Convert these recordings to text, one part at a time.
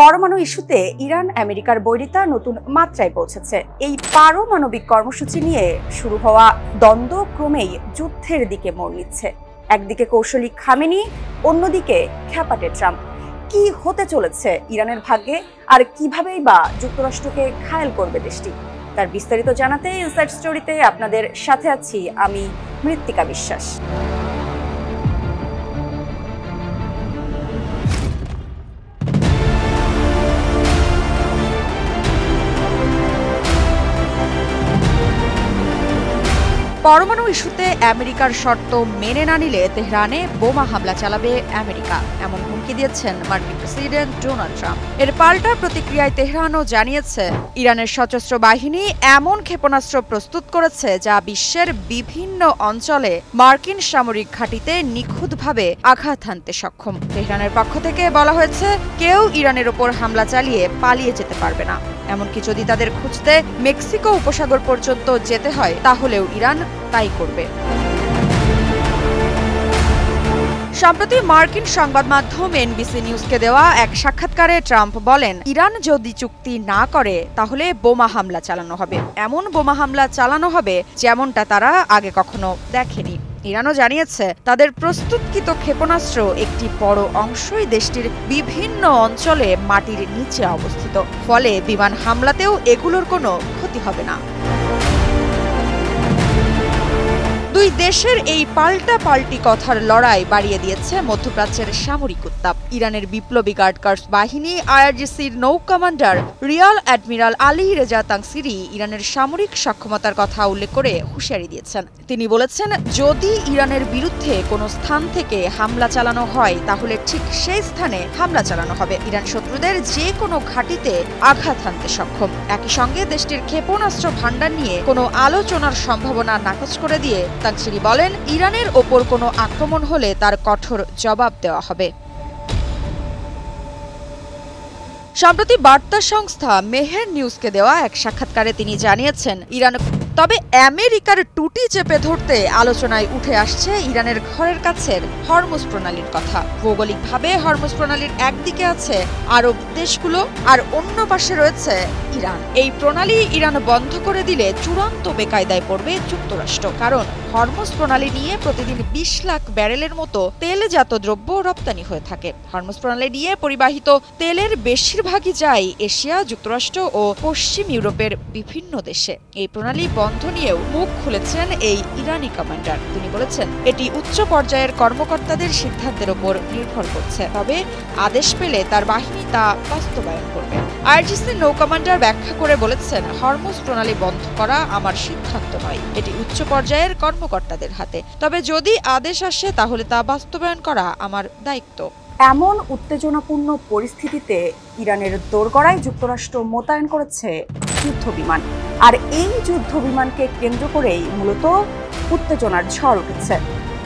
পরমাণু ইস্যুতে ইরান আমেরিকার বৈরিতা নতুন মাত্রায় পৌঁছেছে। এই পারমাণবিক কর্মসূচি নিয়ে শুরু হওয়া দ্বন্দ্ব ক্রমেই যুদ্ধের দিকে মোড় নিচ্ছে। একদিকে কৌশলী খামেনি, অন্যদিকে খ্যাপাটে ট্রাম্প। কি হতে চলেছে ইরানের ভাগ্যে, আর কিভাবেই বা যুক্তরাষ্ট্রকে ঘায়েল করবে দেশটি, তার বিস্তারিত জানাতে ইনসাইড স্টোরিতে আপনাদের সাথে আছি আমি মৃত্তিকা বিশ্বাস। পরমাণু ইস্যুতে আমেরিকার শর্ত মেনে না নিলে তেহরানে বোমা হামলা চালাবে আমেরিকা, এমন হুমকি দিয়েছেন মার্কিন প্রেসিডেন্ট ডোনাল্ড ট্রাম্প। এর পাল্টা প্রতিক্রিয়ায় তেহরানও জানিয়েছে ইরানের সশস্ত্র বাহিনী এমন ক্ষেপণাস্ত্র প্রস্তুত করেছে যা বিশ্বের বিভিন্ন অঞ্চলে মার্কিন সামরিক ঘাঁটিতে নিখুঁতভাবে আঘাত হানতে সক্ষম। তেহরানের পক্ষ থেকে বলা হয়েছে, কেউ ইরানের ওপর হামলা চালিয়ে পালিয়ে যেতে পারবে না। এমনকি যদি তাদের খুঁজতে মেক্সিকো উপসাগর পর্যন্ত যেতে হয়, তাহলেও ইরান তাই করবে। সম্প্রতি মার্কিন সংবাদ মাধ্যম এনবিসি নিউজকে দেওয়া এক সাক্ষাৎকারে ট্রাম্প বলেন, ইরান যদি চুক্তি না করে তাহলে বোমা হামলা চালানো হবে, এমন বোমা হামলা চালানো হবে যেমনটা তারা আগে কখনো দেখেনি। ইরানও জানিয়েছে, তাদের প্রস্তুতকৃত ক্ষেপণাস্ত্র একটি বড় অংশই দেশটির বিভিন্ন অঞ্চলে মাটির নিচে অবস্থিত, ফলে বিমান হামলাতেও এগুলোর কোনো ক্ষতি হবে না। দুই দেশের এই পাল্টাপাল্টি কথার লড়াই বাড়িয়ে দিয়েছে মধ্যপ্রাচ্যের সামরিক উত্তাপ। ইরানের বিপ্লবী গার্ড কর্পস বাহিনী আইআরজিসির নৌ commander Real admiral Ali Reza Tangsiri ইরানের সামরিক সক্ষমতার কথা উল্লেখ করে হুঁশিয়ারি দিয়েছেন। তিনি বলেছেন, যদি ইরানের বিরুদ্ধে কোনো স্থান থেকে হামলা চালানো হয় তাহলে ঠিক সেই স্থানে হামলা চালানো হবে। ইরান শত্রুদের যে কোনো ঘাঁটিতে আঘাত হানতে সক্ষম। একই সঙ্গে দেশটির ক্ষেপণাস্ত্র ভান্ডার নিয়ে কোনো আলোচনার সম্ভাবনা নাকচ করে দিয়ে তাংসিরি বলেন, ইরানের ওপর কোনো আক্রমণ হলে তার কঠোর জবাব দেওয়া হবে। সম্প্রতি বার্তা সংস্থা মেহের নিউজকে দেওয়া এক সাক্ষাৎকারে তিনি জানিয়েছেন, তবে আমেরিকার টুটি চেপে ধরতে আলোচনায় উঠে আসছে ইরানের ঘরের কাছের হরমুজ প্রণালীর কথা। ভৌগোলিকভাবে হরমুজ প্রণালীর একদিকে আছে আরব দেশগুলো, আর অন্য পাশে রয়েছে ইরান। এই প্রণালী ইরান বন্ধ করে দিলে চূড়ান্ত বেকায়দায় পড়বে যুক্তরাষ্ট্র, কারণ হরমুজ প্রণালী নিয়ে প্রতিদিন 20 লাখ ব্যারেলের মতো তেলজাত দ্রব্য রপ্তানি হয়ে থাকে। হরমুজ প্রণালী নিয়ে পরিবাহিত তেলের বেশিরভাগই যায় এশিয়া, যুক্তরাষ্ট্র ও পশ্চিম ইউরোপের বিভিন্ন দেশে। এই প্রণালী বন্ধ নিয়েও মুখ খুলেছেন এই ইরানি কমান্ডার। তিনি বলেছেন, এটি উচ্চ পর্যায়ের কর্মকর্তাদের সিদ্ধান্তের উপর নির্ভর করছে, তবে আদেশ পেলে তার বাহিনী তা বাস্তবায়ন করবে। আইআরজিসির নৌ কমান্ডার ব্যাখ্যা করে বলেছেন, হরমুজ প্রণালী বন্ধ করা আমার সিদ্ধান্ত নয়, এটি উচ্চ পর্যায়ের কর্মকর্তাদের হাতে, তবে যদি আদেশ আসে তাহলে তা বাস্তবায়ন করা আমার দায়িত্ব। এমন উত্তেজনাপূর্ণ পরিস্থিতিতে ইরানের দোরগড়ায় যুক্তরাষ্ট্র মোতায়েন করেছে যুদ্ধ বিমান, আর এই যুদ্ধ বিমানকে কেন্দ্র করেই মূলত উত্তেজনার ঝড় উঠেছে।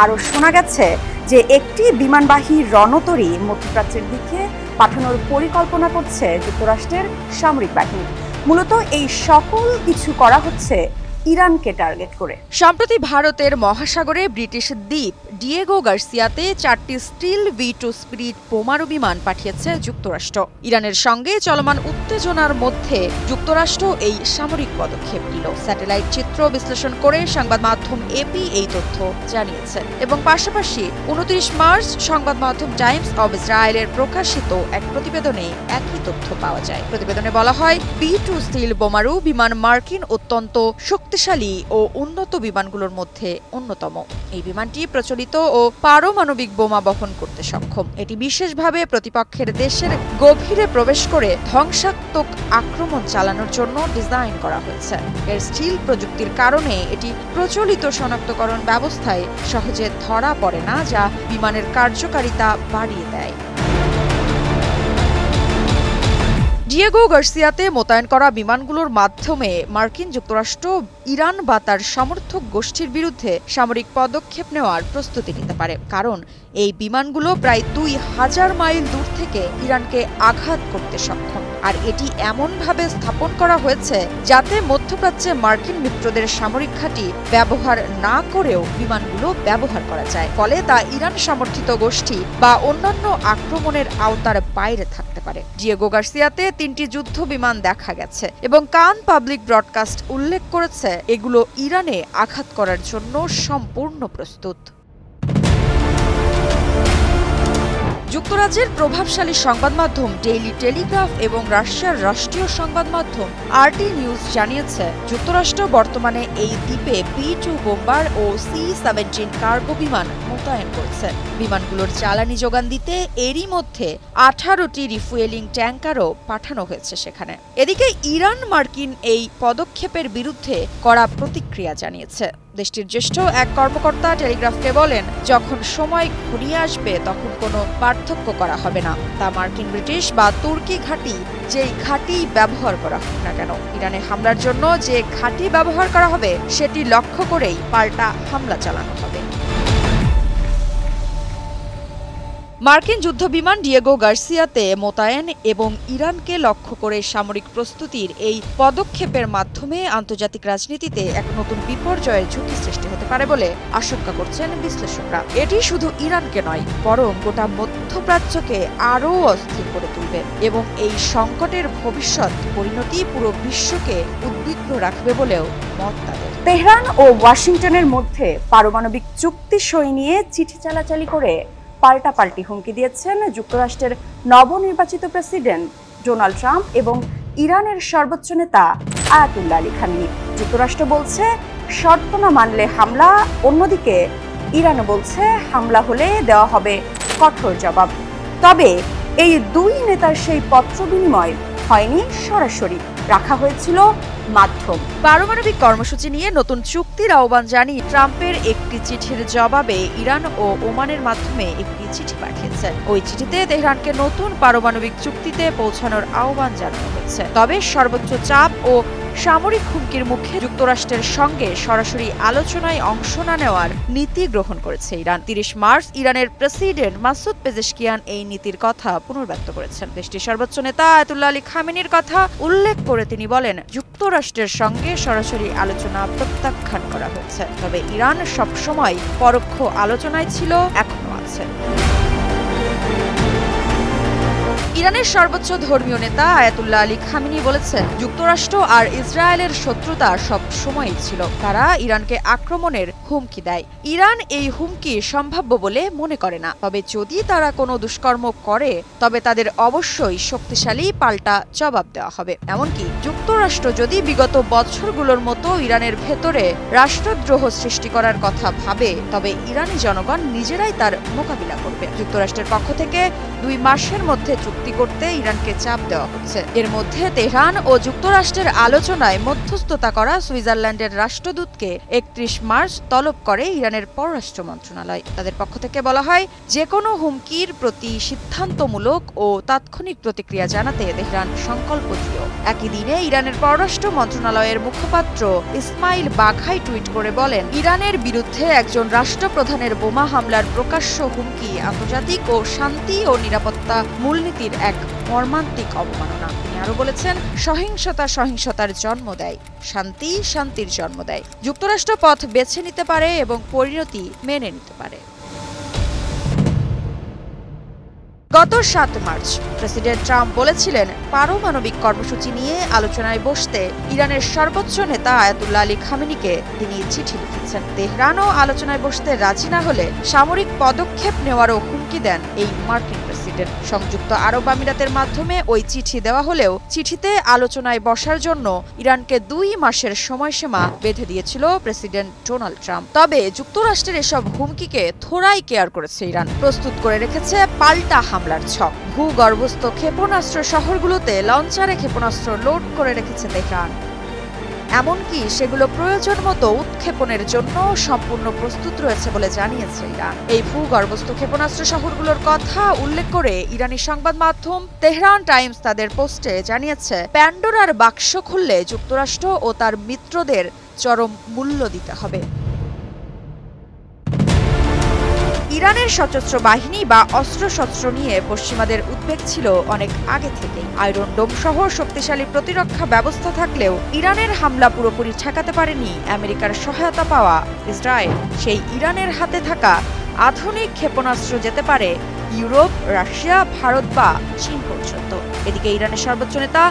আরও শোনা গেছে যে একটি বিমানবাহী রণতরী মধ্যপ্রাচ্যের দিকে পাঠানোর পরিকল্পনা করছে যুক্তরাষ্ট্রের সামরিক বাহিনী। মূলত এই সকল কিছু করা হচ্ছে ইরানকে টার্গেট করে। সম্প্রতি ভারতের মহাসাগরে ব্রিটিশ দ্বীপ ডিয়েগো গার্সিয়াতে 4টি স্টিল V2 স্পিরিট বোমারু বিমান পাঠিয়েছে যুক্তরাষ্ট্র। ইরানের সঙ্গে চলমান উত্তেজনার মধ্যে যুক্তরাষ্ট্র এই সামরিক পদক্ষেপ নিল। স্যাটেলাইট চিত্র বিশ্লেষণ করে সংবাদ মাধ্যম এপি এই তথ্য জানিয়েছে, এবং পাশাপাশি 29 মার্চ সংবাদ মাধ্যম টাইমস অব ইসরায়েলের প্রকাশিত এক প্রতিবেদনে একই তথ্য পাওয়া যায়। প্রতিবেদনে বলা হয়, V2 স্টিল বোমারু বিমান মার্কিন অত্যন্ত শক্তিশালী ও উন্নত বিমানগুলোর মধ্যে অন্যতম। এই বিমানটি প্রচলিত ও পারমাণবিক বোমা বহন করতে সক্ষম। এটি বিশেষভাবে প্রতিপক্ষের দেশের গভীরে প্রবেশ করে ধ্বংসাত্মক আক্রমণ চালানোর জন্য ডিজাইন করা হয়েছে। এর স্টিল প্রযুক্তির কারণে এটি প্রচলিত শনাক্তকরণ ব্যবস্থায় সহজে ধরা পড়ে না, যা বিমানের কার্যকারিতা বাড়িয়ে দেয়। ডিয়েগো গার্সিয়াতে মোতায়েন করা বিমানগুলোর মাধ্যমে মার্কিন যুক্তরাষ্ট্র ইরান বা তার সমর্থক গোষ্ঠীর বিরুদ্ধে সামরিক পদক্ষেপ নেওয়ার প্রস্তুতি নিতে পারে, কারণ এই বিমানগুলো প্রায় 2000 মাইল দূর থেকে ইরানকে আঘাত করতে সক্ষম। আর এটি এমনভাবে স্থাপন করা হয়েছে যাতে মধ্যপ্রাচ্যে মার্কিন মিত্রদের সামরিক ঘাঁটি ব্যবহার না করেও বিমানগুলো ব্যবহার করা যায়। ফলে তা ইরান সমর্থিত গোষ্ঠী বা অন্যান্য আক্রমণের আওতার বাইরে থাকতে পারে। ডিয়েগো গার্সিয়াতে 3টি যুদ্ধ বিমান দেখা গেছে এবং কান পাবলিক ব্রডকাস্ট উল্লেখ করেছে এগুলো ইরানে আঘাত করার জন্য সম্পূর্ণ প্রস্তুত। যুক্তরাজ্যের প্রভাবশালী সংবাদ মাধ্যম ডেইলি টেলিগ্রাফ এবং রাশিয়ার রাষ্ট্রীয় সংবাদ মাধ্যম RT নিউজ জানিয়েছে যুক্তরাষ্ট্র বর্তমানে এই দ্বীপে B-2 বোম্বার ও C-17 কার্গো বিমান মোতায়েন করছে। বিমানগুলোর জ্বালানি যোগান দিতে এরই মধ্যে 18টি রিফুয়েলিং ট্যাঙ্কারও পাঠানো হয়েছে সেখানে। এদিকে ইরান মার্কিন এই পদক্ষেপের বিরুদ্ধে কড়া প্রতিক্রিয়া জানিয়েছে। দেশটির জ্যেষ্ঠ এক কর্মকর্তা টেলিগ্রাফকে বলেন, যখন সময় ঘনিয়ে আসবে তখন কোনো পার্থক্য করা হবে না, তা মার্কিন, ব্রিটিশ বা তুর্কি ঘাঁটি যেই ঘাঁটি ব্যবহার করা হোক না কেন। ইরানে হামলার জন্য যে ঘাঁটি ব্যবহার করা হবে সেটি লক্ষ্য করেই পাল্টা হামলা চালানো হবে। মার্কিন যুদ্ধবিমান ডিয়েগো গার্সিয়াতে মোতায়েন এবং ইরানকে লক্ষ্য করে সামরিক প্রস্তুতির এই পদক্ষেপের মাধ্যমে আন্তর্জাতিক রাজনীতিতে এক নতুন বিপর্যয়ের ঝুঁকি সৃষ্টি হতে পারে বলে আশঙ্কা করছেন বিশ্লেষকরা। এটি শুধু ইরানকে নয়, বরং গোটা মধ্যপ্রাচ্যকে আরও অস্থির করে তুলবে এবং এই সংকটের ভবিষ্যৎ পরিণতি পুরো বিশ্বকে উদ্বিগ্ন রাখবে বলেও মত তাদের। তেহরান ও ওয়াশিংটনের মধ্যে পারমাণবিক চুক্তি সই নিয়ে চিঠি চালাচালি করে পাল্টাপাল্টি হুমকি দিয়েছেন যুক্তরাষ্ট্রের নবনির্বাচিত প্রেসিডেন্ট ডোনাল্ড ট্রাম্প এবং ইরানের সর্বোচ্চ নেতা আয়াতুল্লাহ আলী খামেনি। যুক্তরাষ্ট্র বলছে শর্ত না মানলে হামলা, অন্যদিকে ইরান বলছে হামলা হলে দেওয়া হবে কঠোর জবাব। তবে এই দুই নেতার সেই পত্র বিনিময় হয়নি সরাসরি, রাখা হয়েছিল মাধ্যম। পারমাণবিক কর্মসূচি নিয়ে নতুন চুক্তির আহ্বান জানিয়ে ট্রাম্পের একটি চিঠির জবাবে ইরান ও ওমানের মাধ্যমে একটি চিঠি পাঠিয়েছে। ওই চিঠিতে তেহরানকে নতুন পারমাণবিক চুক্তিতে পৌঁছানোর আহ্বান জানানো হয়েছে। তবে সর্বোচ্চ চাপ ও সামরিক হুমকির মুখে যুক্তরাষ্ট্রের সঙ্গে সরাসরি আলোচনায় অংশ না নেওয়ার নীতি গ্রহণ করেছে ইরান। 30 মার্চ ইরানের প্রেসিডেন্ট মাসুদ পেজেশকিয়ান এই নীতির কথা পুনর্ব্যক্ত করেছেন। দেশটির সর্বোচ্চ নেতা আয়াতুল্লাহ আলী খামেনির কথা উল্লেখ করে তিনি বলেন, যুক্তরাষ্ট্রের সঙ্গে সরাসরি আলোচনা প্রত্যাখ্যান করা হয়েছে, তবে ইরান সবসময় পরোক্ষ আলোচনায় ছিল, এখনো আছে। ইরানের সর্বোচ্চ ধর্মীয় নেতা আয়াতুল্লাহ আলী খামেনি বলেছেন, যুক্তরাষ্ট্র আর ইসরায়েলের শত্রুতা সব সময়ই ছিল। তারা ইরানকে আক্রমণের হুমকি দেয়। ইরান এই হুমকি সম্ভাব্য বলে মনে করে না, তবে যদি তারা কোনো দুষ্কর্ম করে তবে তাদের অবশ্যই শক্তিশালী পাল্টা জবাব দেওয়া হবে। এমনকি যুক্তরাষ্ট্র যদি বিগত বছরগুলোর মতো ইরানের ভেতরে রাষ্ট্রদ্রোহ সৃষ্টি করার কথা ভাবে, তবে ইরানি জনগণ নিজেরাই তার মোকাবিলা করবে। যুক্তরাষ্ট্রের পক্ষ থেকে 2 মাসের মধ্যে চুক্তি করতে ইরানকে চাপ দেওয়া হচ্ছে। এর মধ্যে তেহরান ও যুক্তরাষ্ট্রের আলোচনায় মধ্যস্থতা করা সুইজারল্যান্ডের রাষ্ট্রদূতকে 31 মার্চ তলব করে ইরানের পররাষ্ট্র মন্ত্রণালয়। তাদের পক্ষ থেকে বলা হয়, যে কোনো হুমকির প্রতি সিদ্ধান্তমূলক ও তাৎক্ষণিক প্রতিক্রিয়া জানাতে তেহরান সংকল্পদৃঢ়। একই দিনে ইরানের পররাষ্ট্র মন্ত্রণালয়ের মুখপাত্র ইসমাইল বাঘাই টুইট করে বলেন, ইরানের বিরুদ্ধে একজন রাষ্ট্রপ্রধানের বোমা হামলার প্রকাশ্য হুমকি আন্তর্জাতিক ও শান্তি ও নিরাপত্তা মূলনীতির এক মর্মান্তিক অবমাননা। তিনি আরো বলেছেন, সহিংসতা সহিংসতার জন্ম দেয়, শান্তি শান্তির জন্ম দেয়। যুক্তরাষ্ট্র পথ বেছে নিতে পারে এবং পরিণতি মেনে নিতে পারে। গত 7 মার্চ প্রেসিডেন্ট ট্রাম্প বলেছিলেন, পারমাণবিক কর্মসূচি নিয়ে আলোচনায় বসতে ইরানের সর্বোচ্চ নেতা আয়াতুল্লাহ আলী খামেনিকে তিনি চিঠি লিখেছেন। তেহরানও আলোচনায় বসতে রাজি না হলে সামরিক পদক্ষেপ নেওয়ারও হুমকি দেন এই মার্কিন প্রেসিডেন্ট। সংযুক্ত আরব আমিরাতের মাধ্যমে ওই চিঠি দেওয়া হলেও চিঠিতে আলোচনায় বসার জন্য ইরানকে 2 মাসের সময়সীমা বেঁধে দিয়েছিল প্রেসিডেন্ট ডোনাল্ড ট্রাম্প। তবে যুক্তরাষ্ট্রের এসব হুমকিকে থোড়াই কেয়ার করেছে ইরান। প্রস্তুত করে রেখেছে পাল্টা হামলার ছক। ভূগর্ভস্থ ক্ষেপণাস্ত্র শহরগুলোতে লঞ্চারে ক্ষেপণাস্ত্র লোড করে রেখেছে তেহরান। এমনকি সেগুলো প্রয়োজন মতো উৎক্ষেপণের জন্য সম্পূর্ণ প্রস্তুত রয়েছে বলে জানিয়েছে ইরান। এই ভূগর্ভস্থ ক্ষেপণাস্ত্র শহরগুলোর কথা উল্লেখ করে ইরানি সংবাদ মাধ্যম তেহরান টাইমস তাদের পোস্টে জানিয়েছে, প্যান্ডোরার বাক্স খুললে যুক্তরাষ্ট্র ও তার মিত্রদের চরম মূল্য দিতে হবে। ইরানের সশস্ত্র বাহিনী বা অস্ত্রশস্ত্র নিয়ে পশ্চিমাদের উদ্বেগ ছিল অনেক আগে থেকেই। আয়রন ডোম সহ শক্তিশালী প্রতিরক্ষা ব্যবস্থা থাকলেও ইরানের হামলা পুরোপুরি ঠেকাতে পারেনি আমেরিকার সহায়তা পাওয়া ইসরায়েল। সেই ইরানের হাতে থাকা আধুনিক ক্ষেপণাস্ত্র যেতে পারে ইউরোপ, রাশিয়া, ভারত বা চীন পর্যন্ত। এদিকে ইরানের সর্বোচ্চ নেতা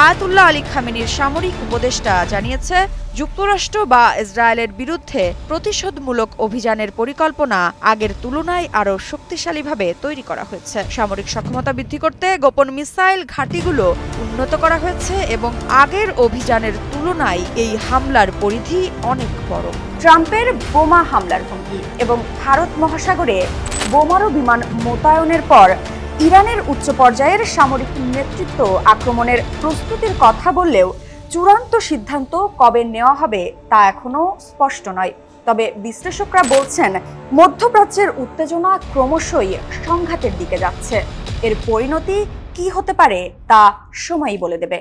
আয়াতুল্লাহ আলী খামেনির সামরিক উপদেষ্টা জানিয়েছে, যুক্তরাষ্ট্র বা ইসরায়েলের বিরুদ্ধে প্রতিশোধমূলক অভিযানের পরিকল্পনা আগের তুলনায় আরও শক্তিশালীভাবে তৈরি করা হয়েছে। সামরিক সক্ষমতা বৃদ্ধি করতে গোপন মিসাইল ঘাঁটিগুলো উন্নত করা হয়েছে এবং আগের অভিযানের তুলনায় এই হামলার পরিধি অনেক বড়। ট্রাম্পের বোমা হামলার হুমকি এবং ভারত মহাসাগরে বোমারু বিমান মোতায়েনের পর ইরানের উচ্চ পর্যায়ের সামরিক নেতৃত্ব আক্রমণের প্রস্তুতির কথা বললেও চূড়ান্ত সিদ্ধান্ত কবে নেওয়া হবে তা এখনো স্পষ্ট নয়। তবে বিশ্লেষকরা বলছেন, মধ্যপ্রাচ্যের উত্তেজনা ক্রমশই সংঘাতের দিকে যাচ্ছে। এর পরিণতি কি হতে পারে তা সময়ই বলে দেবে।